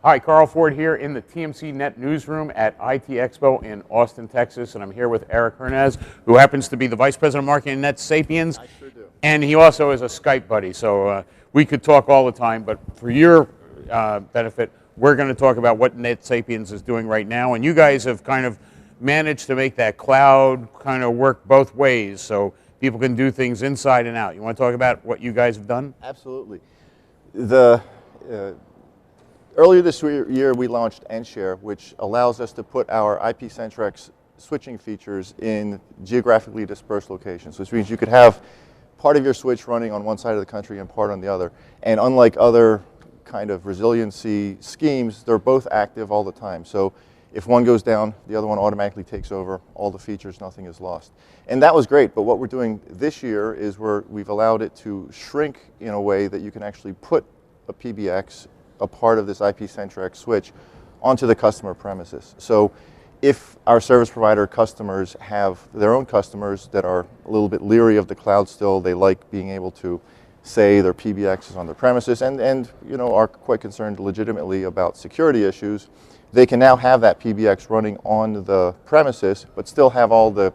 Hi, Carl Ford here in the TMC Net newsroom at IT Expo in Austin, Texas, and I'm here with Eric Hernaez, who happens to be the Vice President of Marketing at NetSapiens. I sure do. And he also is a Skype buddy, so we could talk all the time, but for your benefit, we're going to talk about what NetSapiens is doing right now, and you guys have kind of managed to make that cloud kind of work both ways, so people can do things inside and out. You want to talk about what you guys have done? Absolutely. Earlier this year, we launched nShare, which allows us to put our IP-centric switching features in geographically dispersed locations, which means you could have part of your switch running on one side of the country and part on the other. And unlike other kind of resiliency schemes, they're both active all the time. So if one goes down, the other one automatically takes over all the features, nothing is lost. And that was great, but what we're doing this year is we've allowed it to shrink in a way that you can actually put a PBX, a part of this IP-centric switch, onto the customer premises. So if our service provider customers have their own customers that are a little bit leery of the cloud still, they like being able to say their PBX is on their premises and you know, are quite concerned legitimately about security issues, they can now have that PBX running on the premises, but still have all the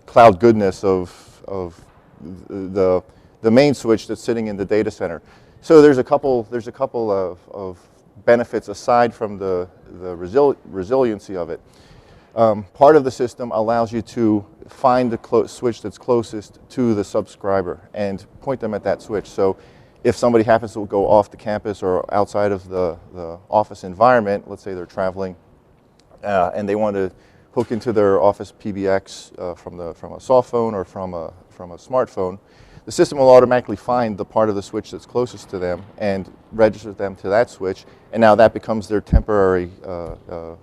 cloud goodness of the main switch that's sitting in the data center. So there's a couple of benefits aside from the resiliency of it. Part of the system allows you to find the switch that's closest to the subscriber and point them at that switch. So if somebody happens to go off the campus or outside of the office environment, let's say they're traveling and they want to hook into their office PBX from a soft phone or from a smartphone, the system will automatically find the part of the switch that's closest to them and register them to that switch, and now that becomes their temporary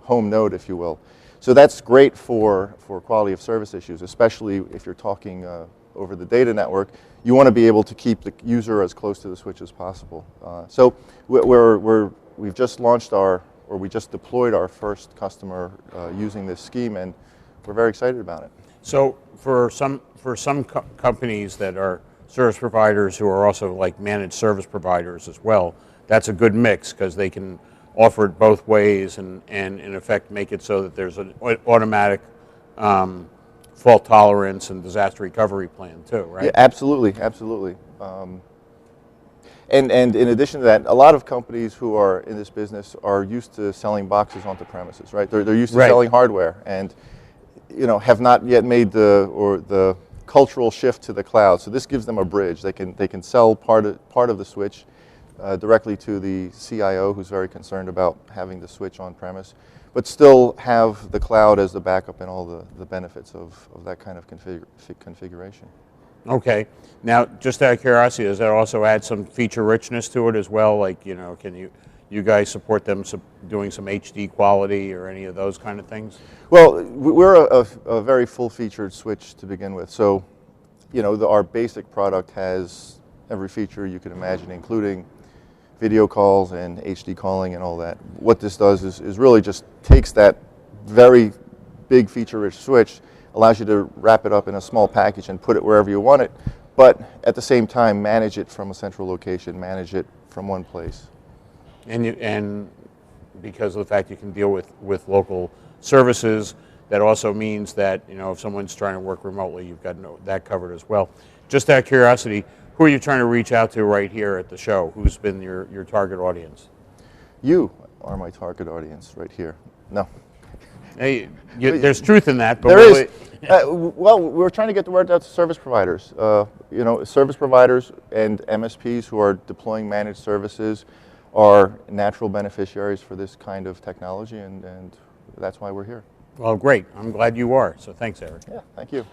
home node, if you will. So that's great for quality of service issues, especially if you're talking over the data network. You want to be able to keep the user as close to the switch as possible. So we've just launched we just deployed our first customer using this scheme, and we're very excited about it. So for some companies that are service providers who are also like managed service providers as well, that's a good mix because they can offer it both ways and in effect make it so that there's an automatic fault tolerance and disaster recovery plan too, right? Yeah, absolutely, absolutely. And in addition to that, a lot of companies who are in this business are used to selling boxes onto premises, right? They're used to selling hardware and you know have not yet made the cultural shift to the cloud. So this gives them a bridge. They can sell part of the switch directly to the CIO, who's very concerned about having the switch on premise, but still have the cloud as the backup and all the benefits of that kind of configuration. Okay. Now, just out of curiosity, does that also add some feature richness to it as well? Like, you know, can you guys support them doing some HD quality or any of those kind of things? Well, we're a very full-featured switch to begin with. So, you know, our basic product has every feature you can imagine, including video calls and HD calling and all that. What this does is really just takes that very big feature-rich switch, allows you to wrap it up in a small package and put it wherever you want it, but at the same time manage it from a central location, manage it from one place. And because of the fact you can deal with local services, that also means that, you know, if someone's trying to work remotely, you've got that covered as well. Just out of curiosity, who are you trying to reach out to right here at the show? Who's been your target audience? You are my target audience right here. No. Hey, there's truth in that. But there is. Well, we're trying to get the word out to service providers. You know, service providers and MSPs who are deploying managed services are natural beneficiaries for this kind of technology, and that's why we're here. Well, great. I'm glad you are. So thanks, Eric. Yeah, thank you.